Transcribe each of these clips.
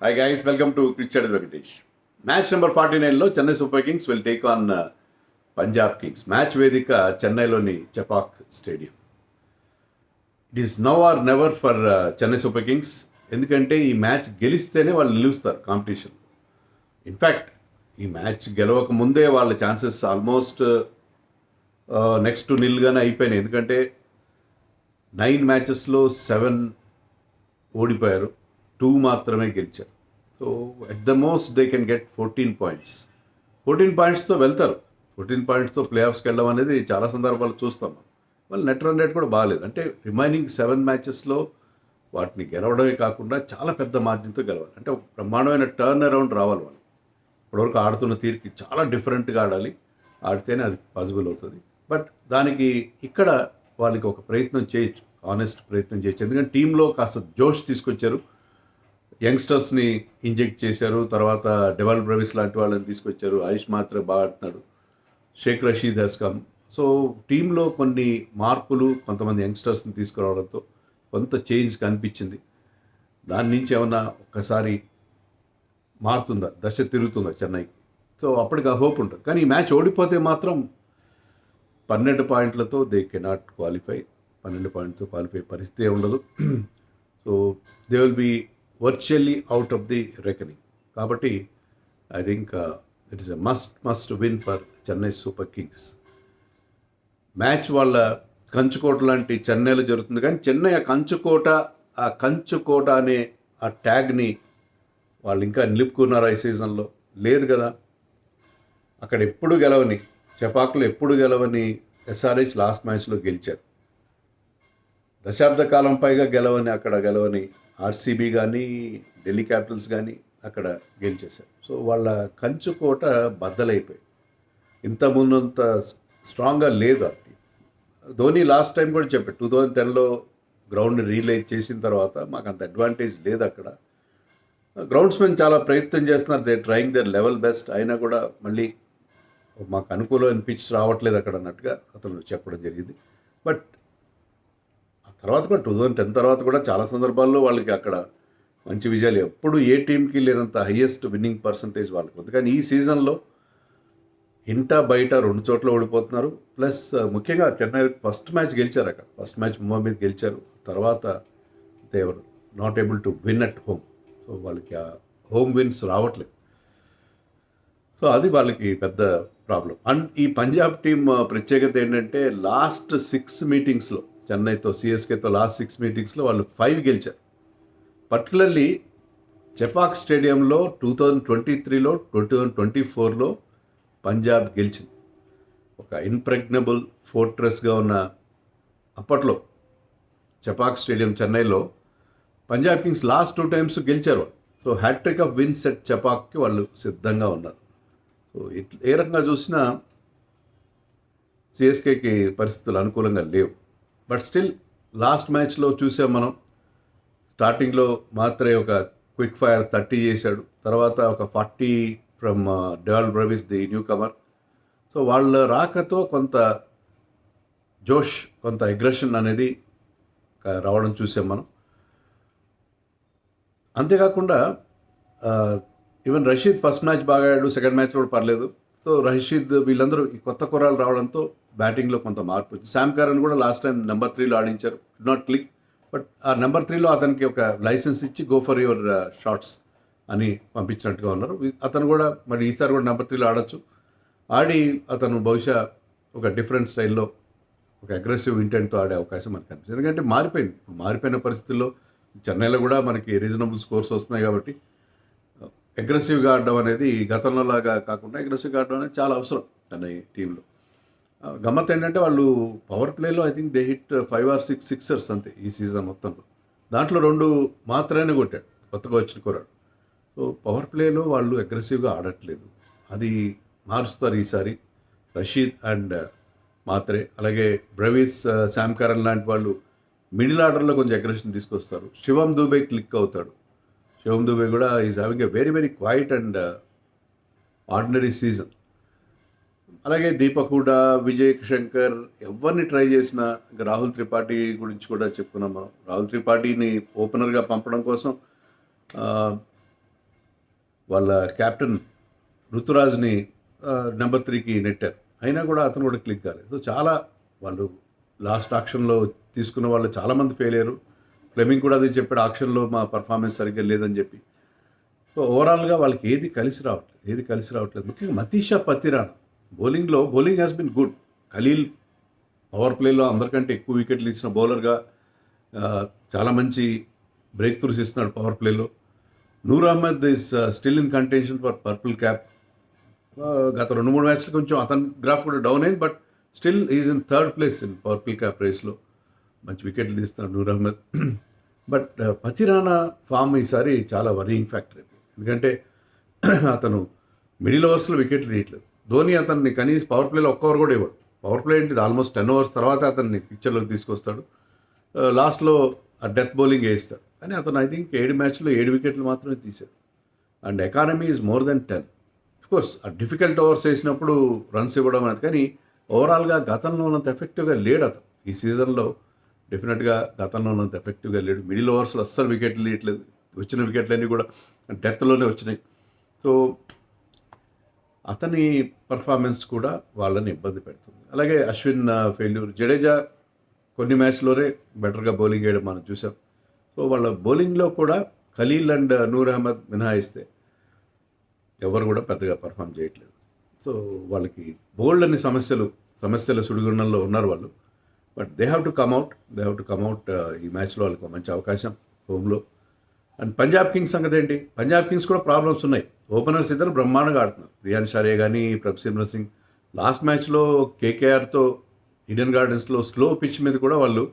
Hi guys, welcome to Cricket Venkatesh. Match number 49లో Chennai Super Kings will take on Punjab Kings. Match వేదిక చెన్నైలోని Chepauk stadium. It is now or never for Chennai Super Kings. ఎందుకంటే ఈ match గెలిస్తేనే వాళ్ళు నిలుస్తారు competition. In fact ఈ మ్యాచ్ గెలవక ముందే వాళ్ళ ఛాన్సెస్ ఆల్మోస్ట్ నెక్స్ట్ నిల్గానే అయిపోయినాయి. ఎందుకంటే 9 మ్యాచెస్లో 7 ఓడిపోయారు, 2 మాత్రమే గెలిచారు. So at the most they can get 14 points. 14 పాయింట్స్తో వెళ్తారు. 14 పాయింట్స్తో ప్లే ఆఫ్స్కి వెళ్ళడం అనేది చాలా సందర్భాలు చూస్తాం. వాళ్ళు నెట్ రన్ రేట్ కూడా బాగాలేదు. అంటే రిమైనింగ్ 7 మ్యాచెస్లో వాటిని గెలవడమే కాకుండా చాలా పెద్ద మార్జిన్తో గెలవాలి. అంటే ఒక బ్రహ్మాండమైన టర్న్ అరౌండ్ రావాలి వాళ్ళు. ఇప్పటివరకు ఆడుతున్న తీరుకి చాలా డిఫరెంట్గా ఆడాలి. ఆడితేనే అది పాసిబుల్ అవుతుంది. బట్ దానికి ఇక్కడ వాళ్ళకి ఒక ప్రయత్నం చేయొచ్చు, ఆనెస్ట్ ప్రయత్నం చేయొచ్చు. ఎందుకంటే టీంలో కాస్త జోష్ తీసుకొచ్చారు, యంగ్స్టర్స్ని ఇంజెక్ట్ చేశారు. తర్వాత డెవల్ బ్రవిస్ లాంటి వాళ్ళని తీసుకొచ్చారు. ఆయుష్ మాత్రే బాగా ఆడుతున్నాడు. Shaik Rasheed has come. So టీంలో కొన్ని మార్పులు, కొంతమంది యంగ్స్టర్స్ని తీసుకురావడంతో కొంత చేంజ్ కనిపించింది. దాని నుంచి ఏమన్నా ఒక్కసారి మారుతుందా, దశ తిరుగుతుందా చెన్నైకి? సో అప్పటికి ఆ హోప్ ఉంటుంది. కానీ ఈ మ్యాచ్ ఓడిపోతే మాత్రం 12 పాయింట్లతో దే కెనాట్ క్వాలిఫై. 12 పాయింట్తో క్వాలిఫై పరిస్థితి ఉండదు. So they will be virtually out of the reckoning. కాబట్టి I think it is a must win for Chennai Super Kings. Match వాళ్ళ కంచుకోట లాంటి చెన్నైలో జరుగుతుంది. కానీ చెన్నై ఆ కంచుకోట అనే ఆ ట్యాగ్ని వాళ్ళు ఇంకా నిలుపుకున్నారా ఈ సీజన్లో? లేదు కదా. అక్కడ ఎప్పుడు గెలవని, చపాక్లో ఎప్పుడు గెలవని ఎస్ఆర్హెచ్ లాస్ట్ మ్యాచ్లో గెలిచారు. దశాబ్ద కాలం పైగా అక్కడ గెలవని ఆర్సీబీ కానీ ఢిల్లీ క్యాపిటల్స్ కానీ అక్కడ గెలిచేశారు. సో వాళ్ళ కంచుకోట బద్దలైపోయి ఇంతకుముందంత స్ట్రాంగ్గా లేదు. అది ధోని లాస్ట్ టైం కూడా చెప్పాడు, 2010లో గ్రౌండ్ రీలైజ్ చేసిన తర్వాత మాకు అంత అడ్వాంటేజ్ లేదు అక్కడ. గ్రౌండ్స్మెన్ చాలా ప్రయత్నం చేస్తున్నారు, they trying their level best. అయినా కూడా మళ్ళీ మాకు అనుకూలమైన పిచ్ రావట్లేదు అక్కడ అన్నట్టుగా అతను చెప్పడం జరిగింది. బట్ తర్వాత కూడా 2010 తర్వాత కూడా చాలా సందర్భాల్లో వాళ్ళకి అక్కడ మంచి విజయాలు, ఎప్పుడు ఏ టీంకి లేనంత హయ్యెస్ట్ విన్నింగ్ పర్సంటేజ్ వాళ్ళకి ఉంది. కానీ ఈ సీజన్లో ఇంట బయట 2 చోట్ల ఓడిపోతున్నారు. ప్లస్ ముఖ్యంగా చెన్నై ఫస్ట్ మ్యాచ్ గెలిచారు, అక్కడ ఫస్ట్ మ్యాచ్ ముంబై మీద గెలిచారు. తర్వాత they were not able to win at home. So వాళ్ళకి ఆ హోమ్ విన్స్ రావట్లేదు. సో అది వాళ్ళకి పెద్ద ప్రాబ్లం. అండ్ ఈ పంజాబ్ టీం ప్రత్యేకత ఏంటంటే లాస్ట్ 6 మీటింగ్స్లో చెన్నైతో సిఎస్కేతో లాస్ట్ 6 మీటింగ్స్లో వాళ్ళు 5 గెలిచారు. పర్టికులర్లీ చపాక్ స్టేడియంలో 2023లో 2024లో పంజాబ్ గెలిచింది. ఒక ఇన్ప్రెగ్నబుల్ ఫోర్ట్రెస్గా ఉన్న అప్పట్లో చపాక్ స్టేడియం చెన్నైలో పంజాబ్ కింగ్స్ లాస్ట్ 2 టైమ్స్ గెలిచారు. So hat trick of wins at చపాక్కి వాళ్ళు సిద్ధంగా ఉన్నారు. సో ఏ రకంగా చూసినా సిఎస్కేకి పరిస్థితులు అనుకూలంగా లేవు. బట్ స్టిల్ లాస్ట్ మ్యాచ్లో చూసాం మనం, స్టార్టింగ్లో మాత్రే ఒక క్విక్ ఫైర్ 30 చేశాడు. తర్వాత ఒక 40 from Dewald Brevis, the newcomer. So వాళ్ళ రాకతో కొంత జోష్, కొంత అగ్రెషన్ అనేది రావడం చూసాం మనం. అంతేకాకుండా ఈవెన్ రషీద్ ఫస్ట్ మ్యాచ్ బాగా ఆడాడు, సెకండ్ మ్యాచ్ కూడా పర్లేదు. సో రషీద్ వీళ్ళందరూ ఈ కొత్త కుర్రాలు రావడంతో బ్యాటింగ్లో కొంత మార్పు వచ్చింది. శామ్ కరన్ కూడా లాస్ట్ టైం నెంబర్ 3లో ఆడించారు, నాట్ క్లిక్. బట్ ఆ నెంబర్ 3లో అతనికి ఒక లైసెన్స్ ఇచ్చి గో ఫర్ యువర్ షాట్స్ అని పంపించినట్టుగా ఉన్నారు. అతను కూడా మరి ఈసారి కూడా నెంబర్ 3లో ఆడొచ్చు. ఆడి అతను బహుశా ఒక డిఫరెంట్ స్టైల్లో ఒక అగ్రెసివ్ ఇంటెంట్తో ఆడే అవకాశం మనకు కనిపిస్తుంది. ఎందుకంటే మారిపోయిన పరిస్థితుల్లో చెన్నైలో కూడా మనకి రీజనబుల్ స్కోర్స్ వస్తున్నాయి. కాబట్టి అగ్రెసివ్గా ఆడడం అనేది గతంలో లాగా కాకుండా అగ్రెసివ్గా ఆడడం అనేది చాలా అవసరం చెన్నై టీంలో. గమ్మత్ ఏంటంటే వాళ్ళు పవర్ ప్లేలో I think they hit 5 or 6 sixers అంతే ఈ సీజన్ మొత్తంలో. దాంట్లో 2 మాత్రమే కొట్టాడు కొత్తగా వచ్చిన కుర్రాడు. సో పవర్ ప్లేలో వాళ్ళు అగ్రెసివ్గా ఆడట్లేదు. అది మారుస్తారు ఈసారి. రషీద్ అండ్ మాత్రే, అలాగే బ్రవీస్, శామ్ కరన్ లాంటి వాళ్ళు మిడిల్ ఆర్డర్లో కొంచెం అగ్రెషన్ తీసుకొస్తారు. శివం దూబే క్లిక్ అవుతాడు. శివం దూబే కూడా is having a very very quiet and ordinary season. అలాగే దీపక్ హూడా, విజయ్ శంకర్ ఎవరిని ట్రై చేసినా, ఇంకా రాహుల్ త్రిపాఠి గురించి కూడా చెప్పుకున్నాం మనం. రాహుల్ త్రిపాఠిని ఓపెనర్గా పంపడం కోసం వాళ్ళ కెప్టెన్ ఋతురాజ్ని నెంబర్ 3కి నెట్టారు. అయినా కూడా అతను కూడా క్లిక్ కాలేదు. సో చాలా వాళ్ళు లాస్ట్ ఆక్షన్లో తీసుకున్న వాళ్ళు చాలామంది ఫెయిల్ అయ్యారు. ఫ్లెమింగ్ కూడా అదే చెప్పాడు, ఆక్షన్లో మా పర్ఫార్మెన్స్ సరిగ్గా లేదని చెప్పి. సో ఓవరాల్గా వాళ్ళకి ఏది కలిసి రావట్లేదు. ముఖ్యంగా Matheesha Pathirana bowling has been good. Khaleel power ప్లేలో అందరికంటే ఎక్కువ వికెట్లు ఇచ్చిన బౌలర్గా చాలా మంచి బ్రేక్ త్రూస్ ఇస్తున్నాడు పవర్ ప్లేలో. Noor Ahmad is still in contention for purple cap. గత 2-3 మ్యాచ్లు కొంచెం అతని గ్రాఫ్ కూడా డౌన్ అయింది, but still is in 3rd place in purple cap రేస్లో. మంచి వికెట్లు తీస్తున్నాడు నూర్ అహ్మద్. బట్ పతిరానా ఫామ్ ఈసారి చాలా వరీయింగ్ ఫ్యాక్టర్. ఎందుకంటే అతను మిడిల్ ఓవర్స్లో వికెట్లు తీయట్లేదు. ధోని అతన్ని కనీసం పవర్ ప్లేలో ఒక్క ఓవర్ కూడా ఇవ్వడు. పవర్ ప్లే ఏంటి, ఆల్మోస్ట్ 10 ఓవర్స్ తర్వాత అతన్ని పిక్చర్లోకి తీసుకొస్తాడు. లాస్ట్లో ఆ డెత్ బౌలింగ్ వేయిస్తాడు. కానీ అతను ఐ థింక్ 7 మ్యాచ్లో 7 వికెట్లు మాత్రమే తీశాడు. And economy is more than 10. Course ఆ డిఫికల్ట్ ఓవర్స్ వేసినప్పుడు రన్స్ ఇవ్వడం అనేది, కానీ ఓవరాల్గా గతంలో ఉన్నంత ఎఫెక్టివ్గా లేడు అతను. ఈ సీజన్లో డెఫినెట్గా గతంలో ఉన్నంత ఎఫెక్టివ్గా లేడు. మిడిల్ ఓవర్స్లో అస్సలు వికెట్లు తీయట్లేదు. వచ్చిన వికెట్లన్నీ కూడా డెత్లోనే వచ్చినాయి. సో అతని పర్ఫార్మెన్స్ కూడా వాళ్ళని ఇబ్బంది పెడుతుంది. అలాగే అశ్విన్ ఫెయిల్యూర్, జడేజా కొన్ని మ్యాచ్లోనే బెటర్గా బౌలింగ్ వేయడం మనం చూసాం. సో వాళ్ళ బౌలింగ్లో కూడా ఖలీల్ అండ్ నూర్ అహ్మద్ మినహాయిస్తే ఎవరు కూడా పెద్దగా పర్ఫామ్ చేయట్లేదు. సో వాళ్ళకి బోల్డ్ అన్ని సమస్యల సుడిగుండంలో ఉన్నారు వాళ్ళు. But they have to come out. ఈ మ్యాచ్లో వాళ్ళకి మంచి అవకాశం హోమ్లో. అండ్ పంజాబ్ కింగ్స్ సంగతి ఏంటి? పంజాబ్ కింగ్స్ కూడా ప్రాబ్లమ్స్ ఉన్నాయి. ఓపెనర్స్ ఇద్దరు బ్రహ్మాండంగా ఆడుతున్నారు. రియాన్ షారే కానీ ప్రభ్సిమ్రన్ సింగ్. లాస్ట్ మ్యాచ్లో కేకేఆర్తో ఈడెన్ గార్డెన్స్లో స్లో పిచ్ మీద కూడా వాళ్ళు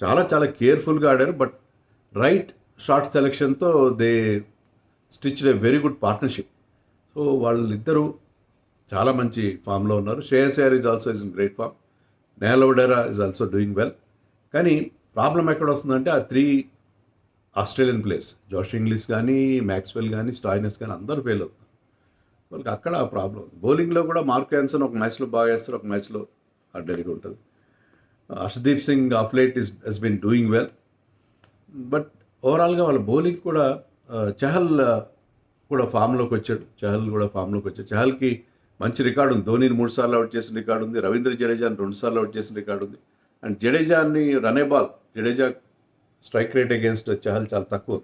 చాలా చాలా కేర్ఫుల్గా ఆడారు. బట్ రైట్ షార్ట్ సెలెక్షన్తో they stitched a very good partnership. So వాళ్ళిద్దరూ చాలా మంచి ఫామ్లో ఉన్నారు. Shreyas Iyer is also in great form. Nehal Wadhera is also doing well. కానీ ప్రాబ్లం ఎక్కడ వస్తుందంటే ఆ 3 ఆస్ట్రేలియన్ ప్లేయర్స్, జోష్ ఇంగ్లీష్ కానీ, మ్యాక్స్వెల్ కానీ, స్టాయినస్ కానీ అందరూ ఫెయిల్ అవుతున్నారు. వాళ్ళకి అక్కడ ఆ ప్రాబ్లం. బౌలింగ్లో కూడా మార్క్ యాన్సన్ ఒక మ్యాచ్లో బాగా వేస్తారు, ఒక మ్యాచ్లో అడ్డరిగా ఉంటుంది. Arshdeep Singh of late has been doing well. But ఓవరాల్గా వాళ్ళ బౌలింగ్ కూడా చహల్ కూడా ఫామ్లోకి వచ్చాడు. చహల్కి మంచి రికార్డు ఉంది. ధోనీని 3 సార్లు అవుట్ చేసిన రికార్డు ఉంది. రవీంద్ర జడేజాని 2 సార్లు అవుట్ చేసిన రికార్డు ఉంది. అండ్ జడేజాని Jadeja strike rate against Chahal చాలా తక్కువ.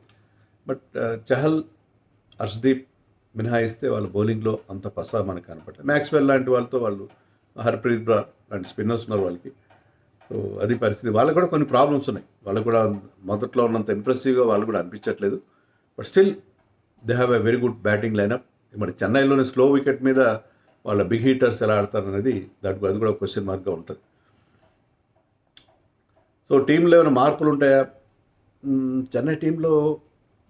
బట్ చహల్, హర్షదీప్ మినహాయిస్తే వాళ్ళ బౌలింగ్లో అంత పసా మనకు కనపడలేదు. మ్యాక్స్వెల్ లాంటి వాళ్ళతో వాళ్ళు, హర్ప్రీత్ బ్రార్ లాంటి స్పిన్నర్స్ ఉన్నారు వాళ్ళకి. సో అది పరిస్థితి. వాళ్ళకు కూడా కొన్ని ప్రాబ్లమ్స్ ఉన్నాయి. వాళ్ళకు కూడా మొదట్లో ఉన్నంత ఇంప్రెసివ్గా వాళ్ళు కూడా అనిపించట్లేదు. But still they have a very good batting lineup. మరి చెన్నైలోనే స్లో వికెట్ మీద వాళ్ళ బిగ్ హీటర్స్ ఎలా ఆడతారు అనేది అది కూడా క్వశ్చన్ మార్క్గా ఉంటుంది. సో టీంలో ఏమైనా మార్పులు ఉంటాయా? చెన్నై టీంలో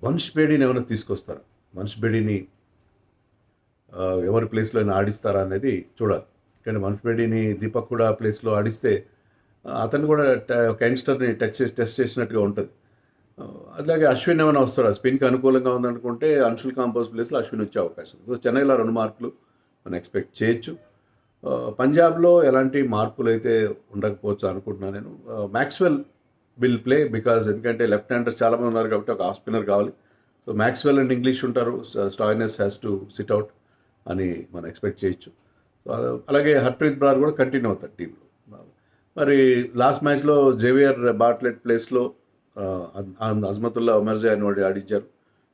వంశ్ బేడీని ఏమైనా తీసుకొస్తారా? వంశ్ బేడీని ఎవరి ప్లేస్లో అయినా ఆడిస్తారా అనేది చూడాలి. కానీ వంశ్ బేడీని దీపక్ కూడా ప్లేస్లో ఆడిస్తే అతను కూడా ఒక యంగ్స్టర్ని టెస్ట్ చేసినట్టుగా ఉంటుంది. అలాగే అశ్విన్ ఏమైనా వస్తాడా? స్పిన్కి అనుకూలంగా ఉందనుకుంటే అన్షుల్ కాంపోజ్ ప్లేస్లో అశ్విన్ వచ్చే అవకాశం. సో చెన్నైలో 2 మార్పులు మనం ఎక్స్పెక్ట్ చేయొచ్చు. పంజాబ్లో ఎలాంటి మార్పులు అయితే ఉండకపోవచ్చు అనుకుంటున్నాను నేను. మ్యాక్స్వెల్ విల్ ప్లే బికాజ్ ఎందుకంటే లెఫ్ట్ హ్యాండర్స్ చాలామంది ఉన్నారు కాబట్టి ఒక ఆఫ్ స్పిన్నర్ కావాలి. సో మ్యాక్స్వెల్ అండ్ ఇంగ్లీష్ ఉంటారు. Stoinis has to SIT out అని మనం ఎక్స్పెక్ట్ చేయొచ్చు. సో అలాగే హర్ప్రీత్ బ్రార్ కూడా కంటిన్యూ అవుతారు టీంలో. మరి లాస్ట్ మ్యాచ్లో జేవియర్ బాట్లెట్ ప్లేస్లో అజ్మతుల్లా ఒమర్జే అని వాడు ఆడించారు.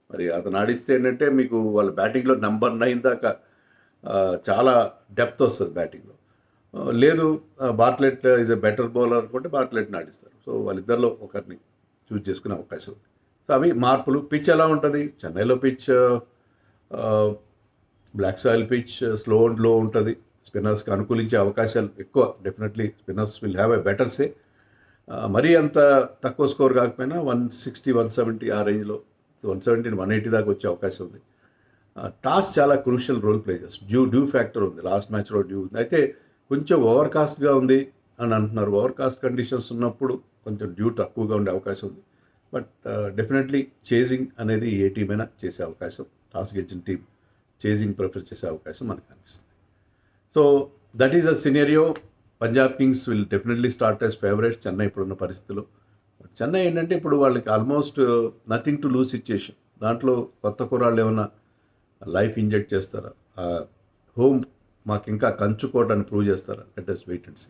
మరి అతను ఆడిస్తే ఏంటంటే మీకు వాళ్ళ బ్యాటింగ్లో నెంబర్ 9 దాకా చాలా డెప్త్ వస్తుంది బ్యాటింగ్లో. లేదు Bartlett is a better bowler అనుకుంటే బాట్లెట్ని ఆడిస్తారు. సో వాళ్ళిద్దరిలో ఒకరిని చూజ్ చేసుకునే అవకాశం ఉంది. సో అవి మార్పులు. పిచ్ ఎలా ఉంటుంది? చెన్నైలో pitch black soil pitch, slow and low ఉంటుంది. స్పిన్నర్స్కి అనుకూలించే అవకాశాలు ఎక్కువ. Definitely spinners will have a better say. మరీ అంత తక్కువ స్కోర్ కాకపోయినా 160, 170 ఆ రేంజ్లో, 170, 180 దాకా వచ్చే అవకాశం ఉంది. టాస్ చాలా క్రూషియల్ రోల్ ప్లే చేస్తుంది. డ్యూ ఫ్యాక్టర్ ఉంది. లాస్ట్ మ్యాచ్లో డ్యూ ఉంది. అయితే కొంచెం ఓవర్కాస్ట్గా ఉంది అని అంటున్నారు. ఓవర్కాస్ట్ కండిషన్స్ ఉన్నప్పుడు కొంచెం డ్యూ తక్కువగా ఉండే అవకాశం ఉంది. బట్ డెఫినెట్లీ చేజింగ్ అనేది ఏ టీం అయినా చేసే అవకాశం, టాస్ గెలిచిన టీం చేజింగ్ ప్రిఫర్ చేసే అవకాశం మనకు అనిపిస్తుంది. So that is a scenario. Punjab Kings will definitely start as favourites Chennai ఇప్పుడున్న పరిస్థితుల్లో. చెన్నై ఏంటంటే ఇప్పుడు వాళ్ళకి almost nothing to lose situation. దాంట్లో కొత్త కుర్రాళ్ళు ఏమన్నా లైఫ్ ఇంజెక్ట్ చేస్తారా, హోమ్ మాకు ఇంకా కంచుకోవటాన్ని ప్రూవ్ చేస్తారా? Let us wait and see.